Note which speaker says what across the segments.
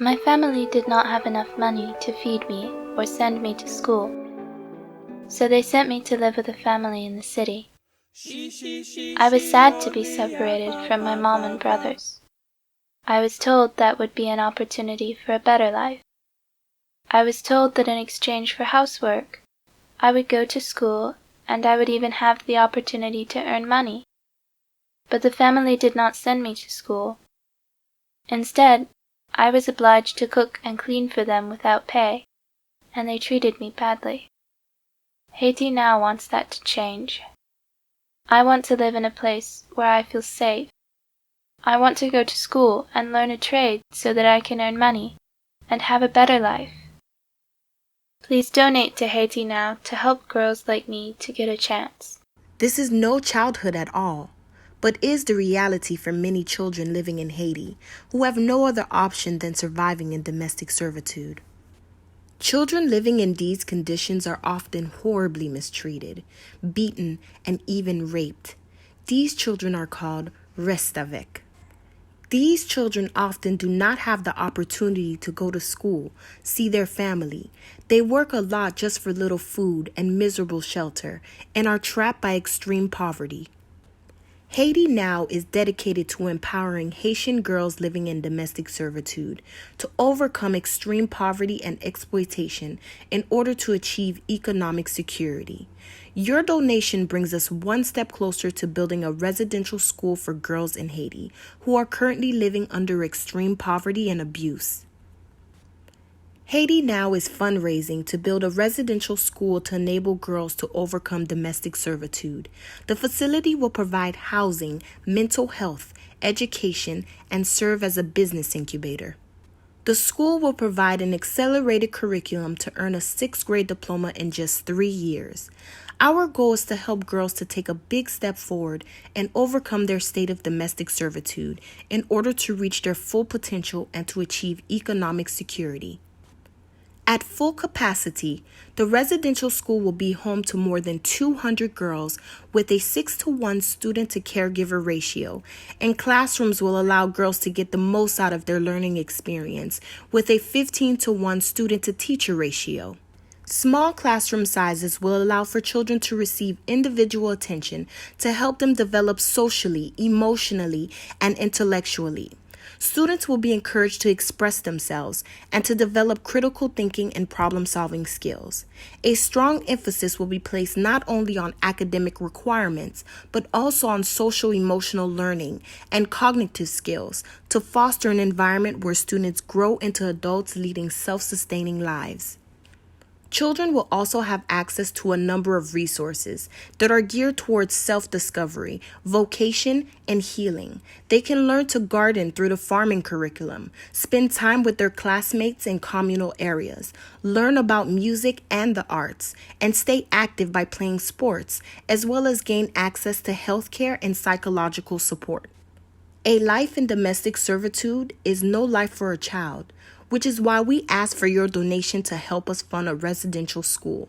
Speaker 1: My family did not have enough money to feed me or send me to school, so they sent me to live with a family in the city. I was sad to be separated from my mom and brothers. I was told that would be an opportunity for a better life. I was told that in exchange for housework, I would go to school and I would even have the opportunity to earn money. But the family did not send me to school. Instead, I was obliged to cook and clean for them without pay, and they treated me badly. Haiti now wants that to change. I want to live in a place where I feel safe. I want to go to school and learn a trade so that I can earn money and have a better life. Please donate to Haiti Now to help girls like me to get a chance.
Speaker 2: This is no childhood at all, but is the reality for many children living in Haiti who have no other option than surviving in domestic servitude. Children living in these conditions are often horribly mistreated, beaten, and even raped. These children are called rest-avec. These children often do not have the opportunity to go to school, see their family. They work a lot just for little food and miserable shelter, and are trapped by extreme poverty. Haiti Now is dedicated to empowering Haitian girls living in domestic servitude to overcome extreme poverty and exploitation in order to achieve economic security. Your donation brings us one step closer to building a residential school for girls in Haiti who are currently living under extreme poverty and abuse. Haiti Now is fundraising to build a residential school to enable girls to overcome domestic servitude. The facility will provide housing, mental health, education, and serve as a business incubator. The school will provide an accelerated curriculum to earn a sixth-grade diploma in just 3 years. Our goal is to help girls to take a big step forward and overcome their state of domestic servitude in order to reach their full potential and to achieve economic security. At full capacity, the residential school will be home to more than 200 girls with a 6-to-1 student-to-caregiver ratio, and classrooms will allow girls to get the most out of their learning experience with a 15-to-1 student-to-teacher ratio. Small classroom sizes will allow for children to receive individual attention to help them develop socially, emotionally, and intellectually. Students will be encouraged to express themselves and to develop critical thinking and problem-solving skills. A strong emphasis will be placed not only on academic requirements, but also on social-emotional learning and cognitive skills to foster an environment where students grow into adults leading self-sustaining lives. Children will also have access to a number of resources that are geared towards self-discovery, vocation, and healing. They can learn to garden through the farming curriculum, spend time with their classmates in communal areas, learn about music and the arts, and stay active by playing sports, as well as gain access to healthcare and psychological support. A life in domestic servitude is no life for a child, which is why we ask for your donation to help us fund a residential school.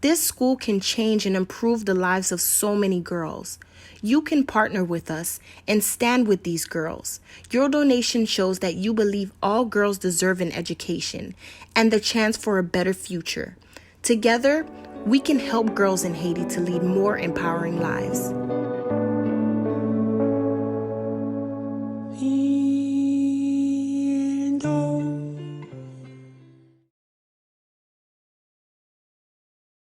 Speaker 2: This school can change and improve the lives of so many girls. You can partner with us and stand with these girls. Your donation shows that you believe all girls deserve an education and the chance for a better future. Together, we can help girls in Haiti to lead more empowering lives.